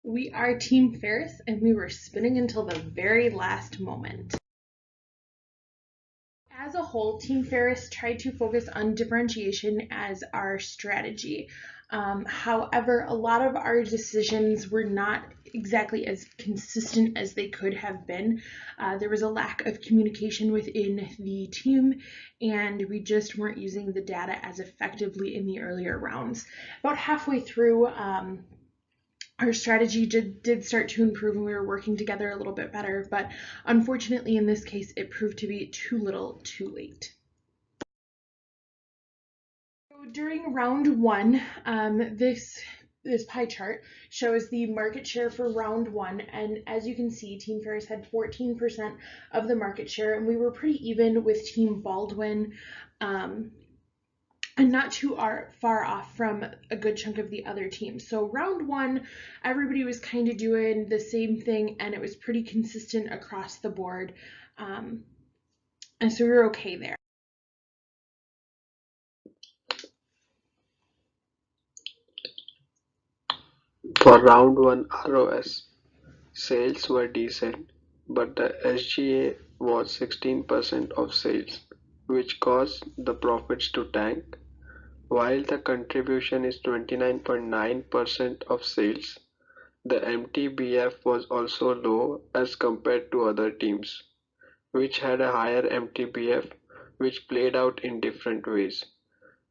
We are Team Ferris, and we were spinning until the very last moment. As a whole, Team Ferris tried to focus on differentiation as our strategy. However, a lot of our decisions were not exactly as consistent as they could have been. There was a lack of communication within the team, and we just weren't using the data as effectively in the earlier rounds. About halfway through, our strategy did start to improve and we were working together a little bit better, but unfortunately in this case it proved to be too little too late. So during round one, this pie chart shows the market share for round one, and as you can see, Team Ferris had 14% of the market share, and we were pretty even with Team Baldwin. And not too far off from a good chunk of the other teams. So round one, everybody was kind of doing the same thing, and it was pretty consistent across the board. And so we were okay there. For round 1 ROS, sales were decent, but the SGA was 16% of sales, which caused the profits to tank. While the contribution is 29.9% of sales, the MTBF was also low as compared to other teams, which had a higher MTBF, which played out in different ways.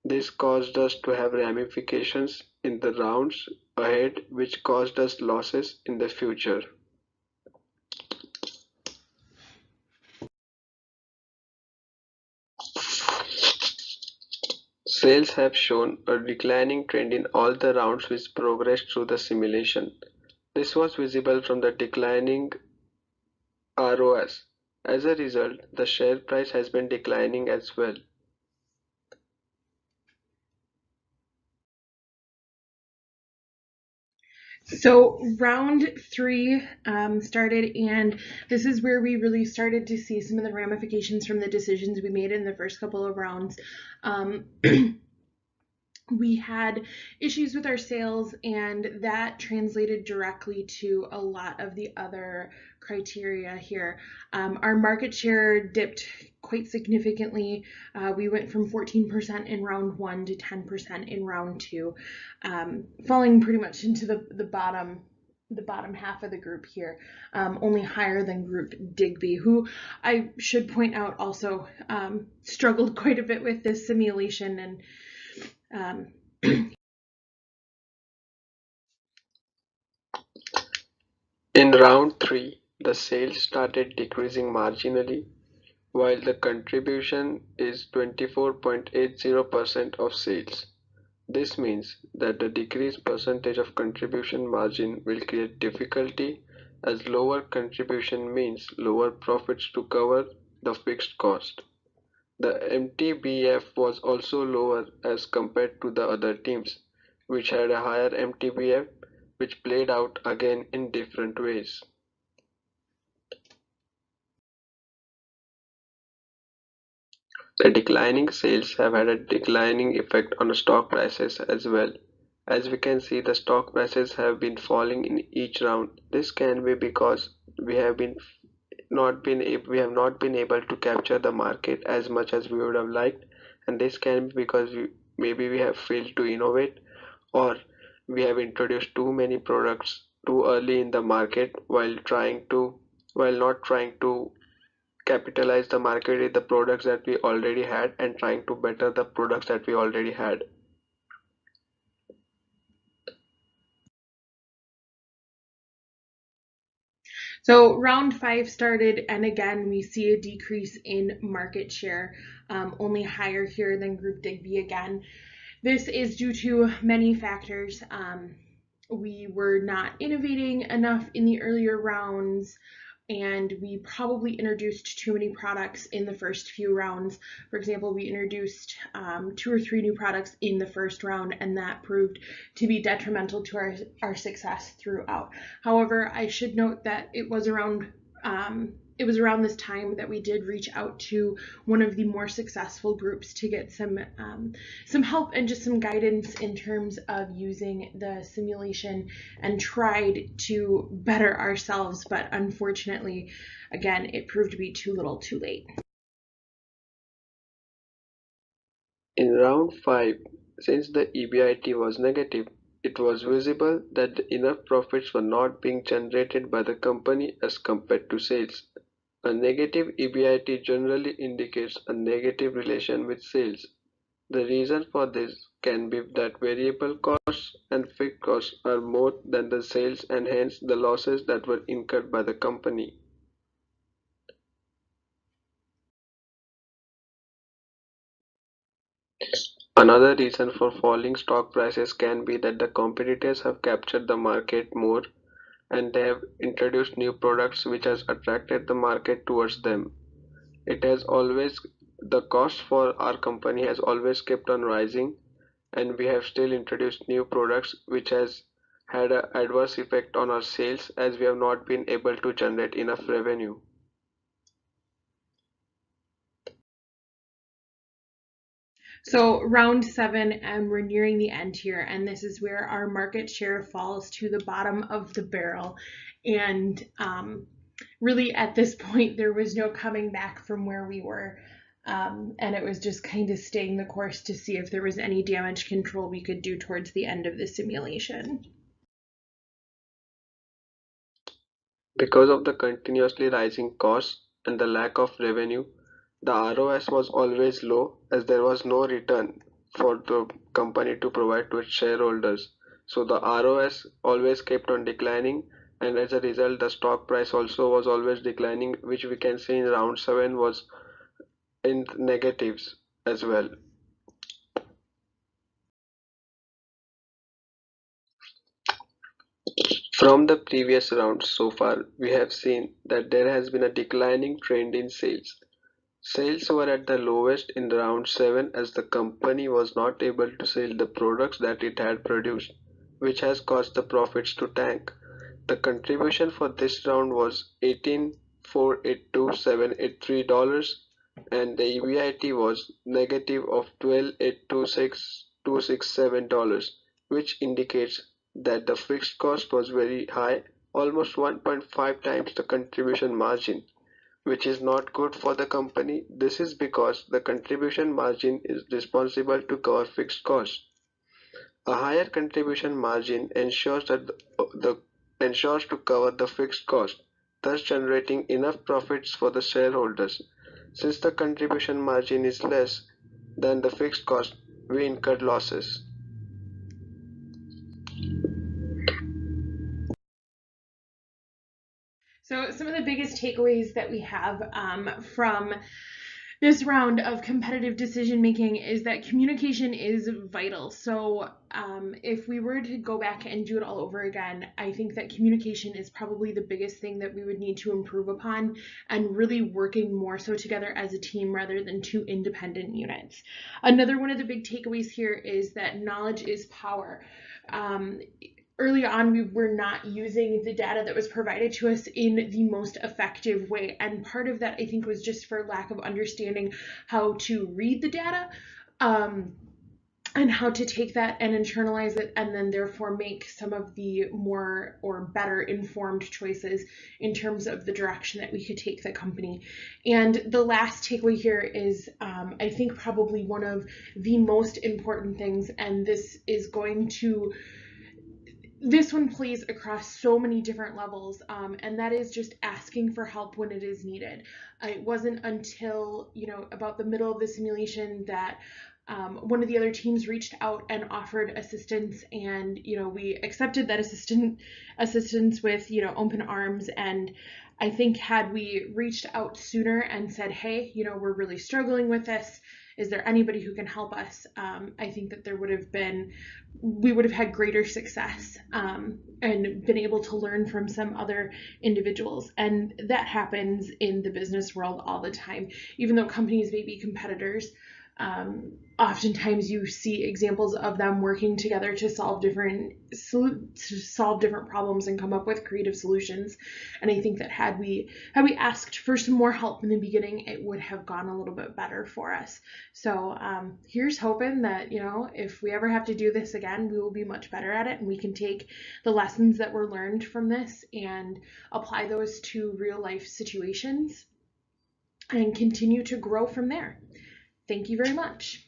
This caused us to have ramifications in the rounds ahead, which caused us losses in the future. Sales have shown a declining trend in all the rounds which progressed through the simulation. This was visible from the declining ROS. As a result, the share price has been declining as well. So round three started, and this is where we really started to see some of the ramifications from the decisions we made in the first couple of rounds. We had issues with our sales, and that translated directly to a lot of the other criteria here. Our market share dipped quite significantly. We went from 14% in round one to 10% in round two, falling pretty much into the bottom half of the group here, only higher than group Digby, who I should point out also struggled quite a bit with this simulation. And In round 3, the sales started decreasing marginally, while the contribution is 24.80% of sales. This means that the decreased percentage of contribution margin will create difficulty, as lower contribution means lower profits to cover the fixed cost. The MTBF was also lower as compared to the other teams, which had a higher MTBF, which played out again in different ways. The declining sales have had a declining effect on the stock prices as well. As we can see, the stock prices have been falling in each round. This can be because we have not been able to capture the market as much as we would have liked, and this can be because maybe we have failed to innovate, or we have introduced too many products too early in the market while not trying to capitalize the market with the products that we already had and trying to better the products that we already had. So round five started, and again, we see a decrease in market share, only higher here than Group Digby again. This is due to many factors. We were not innovating enough in the earlier rounds, and we probably introduced too many products in the first few rounds. For example, we introduced 2 or 3 new products in the first round, and that proved to be detrimental to our success throughout. However, I should note that it was it was around this time that we did reach out to one of the more successful groups to get some help and just some guidance in terms of using the simulation, and tried to better ourselves. But unfortunately, again, it proved to be too little too late. In round 5, since the EBIT was negative, it was visible that enough profits were not being generated by the company as compared to sales. A negative EBIT generally indicates a negative relation with sales. The reason for this can be that variable costs and fixed costs are more than the sales, and hence the losses that were incurred by the company. Another reason for falling stock prices can be that the competitors have captured the market more, and they have introduced new products which has attracted the market towards them. It has always The cost for our company has always kept on rising, and we have still introduced new products which has had an adverse effect on our sales, as we have not been able to generate enough revenue. So round 7, and we're nearing the end here, and this is where our market share falls to the bottom of the barrel. And really, at this point, there was no coming back from where we were. And it was just kind of staying the course to see if there was any damage control we could do towards the end of the simulation. Because of the continuously rising costs and the lack of revenue, the ROS was always low, as there was no return for the company to provide to its shareholders. So the ROS always kept on declining, and as a result, the stock price also was always declining, which we can see in round 7 was in negatives as well. From the previous rounds so far, we have seen that there has been a declining trend in sales. Sales were at the lowest in round 7, as the company was not able to sell the products that it had produced, which has caused the profits to tank. The contribution for this round was $18,482,783, and the EBIT was negative of $12,826,267, which indicates that the fixed cost was very high, almost 1.5 times the contribution margin, which is not good for the company. This is because the contribution margin is responsible to cover fixed costs. A higher contribution margin ensures that ensures to cover the fixed cost, thus generating enough profits for the shareholders. Since the contribution margin is less than the fixed cost, we incur losses. So some of the biggest takeaways that we have from this round of competitive decision making is that communication is vital. So if we were to go back and do it all over again, I think that communication is probably the biggest thing that we would need to improve upon, and really working more so together as a team rather than two independent units. Another one of the big takeaways here is that knowledge is power. Early on, we were not using the data that was provided to us in the most effective way. And part of that, I think, was just for lack of understanding how to read the data, and how to take that and internalize it, and then therefore make some of the more or better informed choices in terms of the direction that we could take the company. And the last takeaway here is, I think, probably one of the most important things, and this one plays across so many different levels, and that is just asking for help when it is needed. It wasn't until about the middle of the simulation that one of the other teams reached out and offered assistance, and we accepted that assistance with open arms. And I think, had we reached out sooner and said, hey, we're really struggling with this, is there anybody who can help us? I think that we would have had greater success, and been able to learn from some other individuals. And that happens in the business world all the time. Even though companies may be competitors, Oftentimes you see examples of them working together to solve different problems and come up with creative solutions. And I think that had we asked for some more help in the beginning, it would have gone a little bit better for us. So here's hoping that, if we ever have to do this again, we will be much better at it, and we can take the lessons that were learned from this and apply those to real life situations and continue to grow from there. Thank you very much.